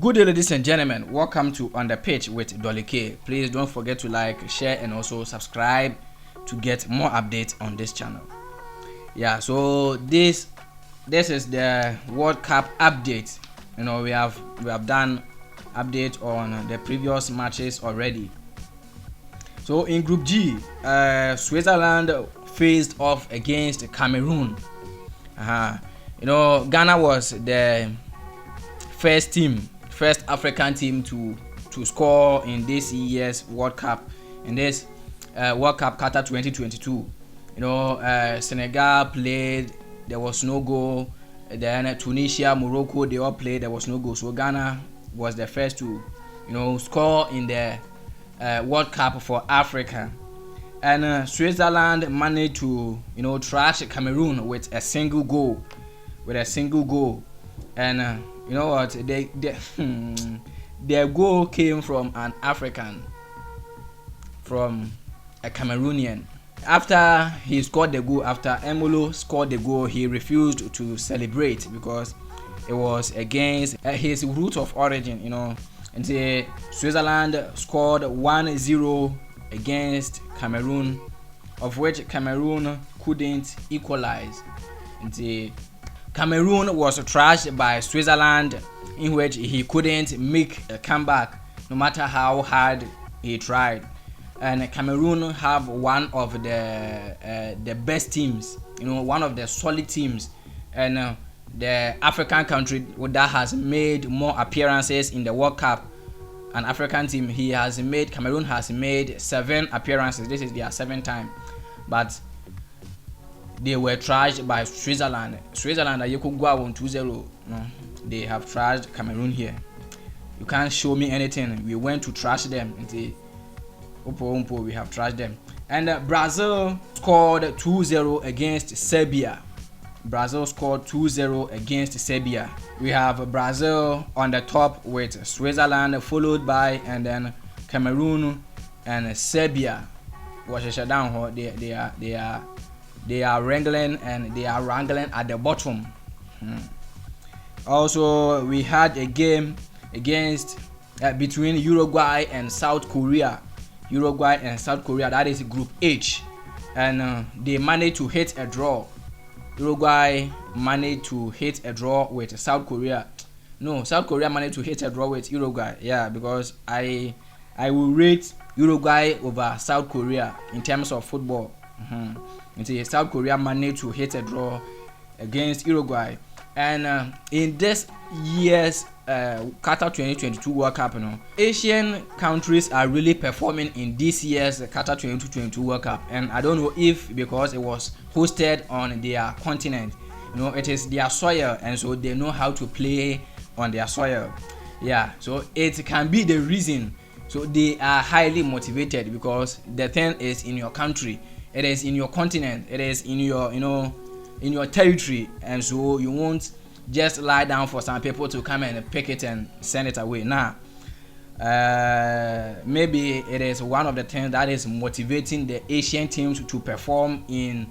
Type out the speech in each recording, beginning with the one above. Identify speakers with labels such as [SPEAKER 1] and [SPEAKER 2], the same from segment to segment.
[SPEAKER 1] Good day, ladies and gentlemen. Welcome to On the Pitch with Dolly K. Please don't forget to like, share, and also subscribe to get more updates on this channel. Yeah, so this is the World Cup update. You know, we have done update on the previous matches already. So in Group G, Switzerland faced off against Cameroon. You know, Ghana was the first African team to score in this year's World Cup, in this World Cup Qatar 2022. You know, Senegal played, there was no goal. Then Tunisia, Morocco, they all played, there was no goal. So Ghana was the first to, you know, score in the World Cup for Africa. And Switzerland managed to, you know, trash Cameroon with a single goal. And you know what? Their goal came from an African, from a Cameroonian. After he scored the goal, after Emolo scored the goal, he refused to celebrate because it was against his root of origin, you know. And Switzerland scored 1-0 against Cameroon, of which Cameroon couldn't equalize. And Cameroon was trashed by Switzerland, in which he couldn't make a comeback no matter how hard he tried. And Cameroon have one of the best teams, you know, one of the solid teams, and the African country that has made more appearances in the World Cup. An African team, Cameroon has made 7 appearances. This is their 7th time, but they were trashed by Switzerland. You could go on 2-0. No, they have trashed Cameroon here. You can't show me anything. We went to trash them. We have trashed them. And Brazil scored 2-0 against Serbia. We have Brazil on the top with Switzerland, followed by and then Cameroon and Serbia. They are wrangling at the bottom. Also, we had a game against between Uruguay and South Korea. That is Group H, and they managed to hit a draw. Uruguay managed to hit a draw with South Korea. No, South Korea managed to hit a draw with Uruguay. Yeah, because I will rate Uruguay over South Korea in terms of football. South Korea managed to hit a draw against Uruguay. And in this year's Qatar 2022 World Cup, you know, Asian countries are really performing in this year's Qatar 2022 World Cup. And I don't know if because it was hosted on their continent, you know, it is their soil, and so they know how to play on their soil. Yeah, so it can be the reason. So they are highly motivated because the thing is in your country. It is in your continent, it is in your, you know, in your territory, and so you won't just lie down for some people to come and pick it and send it away. Nah, maybe it is one of the things that is motivating the Asian teams to perform in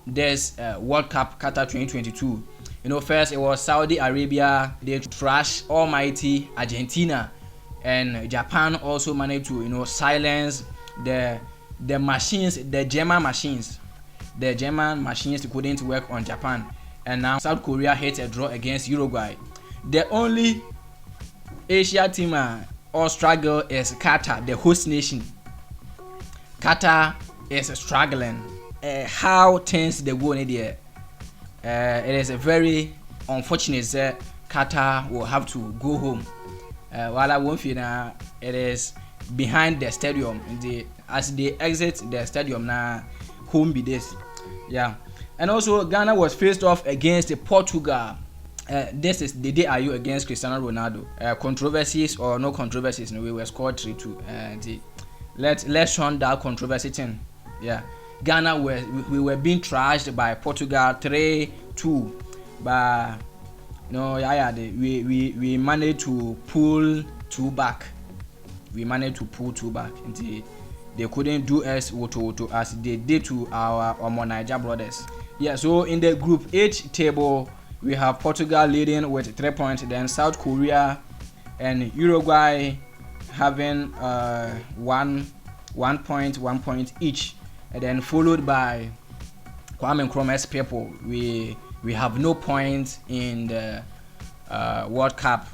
[SPEAKER 1] this World Cup Qatar 2022. You know, first it was Saudi Arabia, they trashed almighty Argentina, and Japan also managed to, you know, silence the machines, the German machines couldn't work on Japan. And now South Korea hit a draw against Uruguay. The only Asia team or struggle is Qatar, the host nation. Qatar is struggling. How things they go in there. It is a very unfortunate that Qatar will have to go home. While I won't feel it is behind the stadium. As they exit the stadium now, home be this. Yeah. And also Ghana was faced off against Portugal. This is the day are you against Cristiano Ronaldo. Controversies or no controversies, we were scored 3-2. Let's shun that controversy thing. Yeah. Ghana we were being trashed by Portugal 3-2. But no, we managed to pull 2 back. Until they couldn't do us as they did to our Niger brothers. Yeah, so in the Group H table, we have Portugal leading with 3 points, then South Korea and Uruguay having 1 point each, and then followed by Kwame Nkrumah's people. We have no points in the World Cup.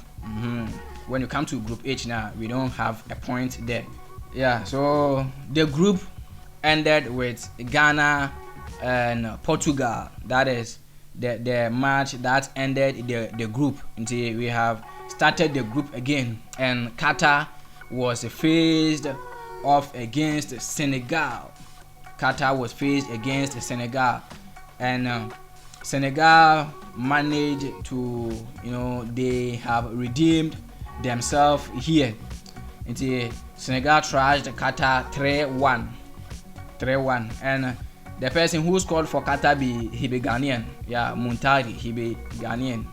[SPEAKER 1] When you come to Group H now, we don't have a point there. Yeah, so the group ended with Ghana and Portugal. That is the match that ended the group until we have started the group again, and Qatar was faced off against Senegal. Qatar was faced against Senegal, and Senegal managed to, they have redeemed themselves here. Until Senegal trashed Qatar 3-1, and the person who scored for Qatar he be Ghanaian. Yeah, Muntari, he be Ghanaian.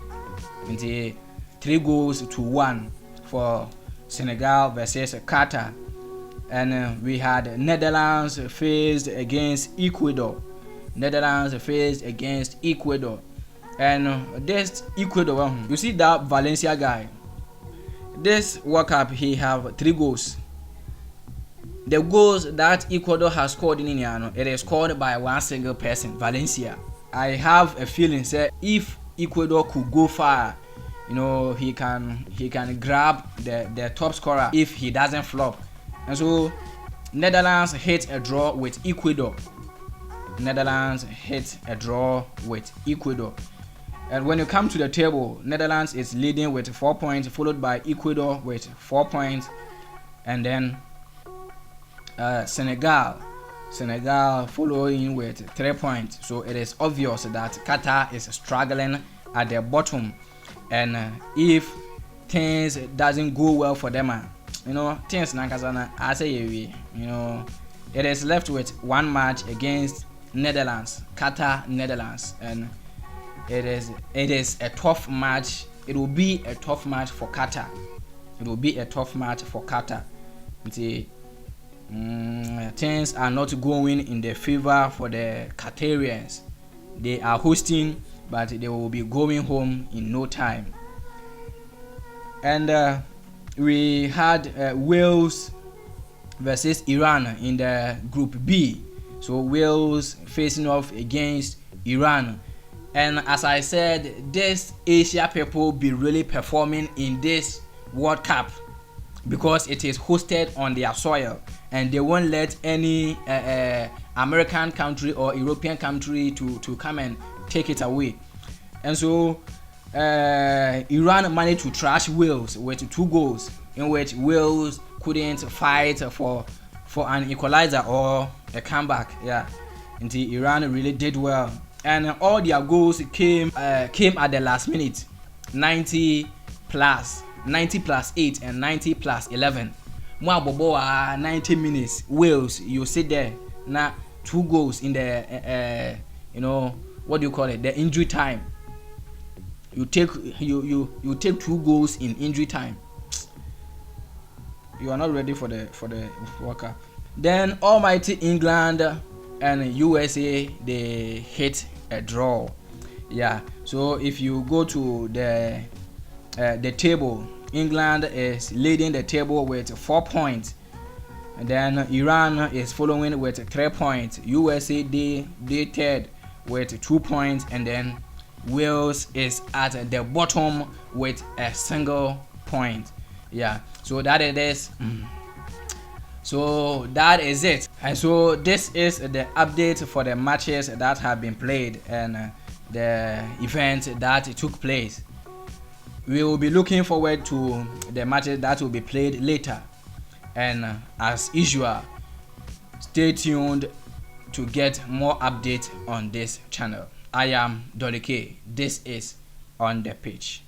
[SPEAKER 1] Until 3-1 for Senegal versus Qatar. And we had Netherlands faced against Ecuador. And this Ecuador, you see that Valencia guy. This World Cup, he have 3 goals. The goals that Ecuador has scored in Indiana, it is scored by one single person, Valencia. I have a feeling that if Ecuador could go far, he can grab the top scorer if he doesn't flop. And so Netherlands hit a draw with Ecuador. And when you come to the table, Netherlands is leading with 4 points, followed by Ecuador with 4 points, and then Senegal following with 3 points. So it is obvious that Qatar is struggling at the bottom, and if things doesn't go well for them, things nankasana I say, it is left with one match against Netherlands, Netherlands, and it is a tough match. It will be a tough match for Qatar. Things are not going in their favor for the Qatarians. They are hosting, but they will be going home in no time. And we had Wales versus Iran in the Group B. So Wales facing off against Iran. And as I said, this Asia people be really performing in this World Cup because it is hosted on their soil, and they won't let any American country or European country to come and take it away. And so Iran managed to trash Wales with 2 goals, in which Wales couldn't fight for an equalizer or a comeback. Yeah, until Iran really did well. And all their goals came at the last minute, 90 plus 8 and 90 plus 11. Mwa bobo 90 minutes. Wales, you sit there now, 2 goals in the what do you call it? The injury time. You take 2 goals in injury time. You are not ready for the World Cup. Then almighty England and USA, they hit a draw. Yeah, so if you go to the table, England is leading the table with 4 points, and then Iran is following with 3 points. USA they third with 2 points, and then Wales is at the bottom with a single point. Yeah, so that it is. So that is it. And so this is the update for the matches that have been played and the event that took place. We will be looking forward to the matches that will be played later. And as usual, stay tuned to get more updates on this channel. I am Dolly K. This is On The Pitch.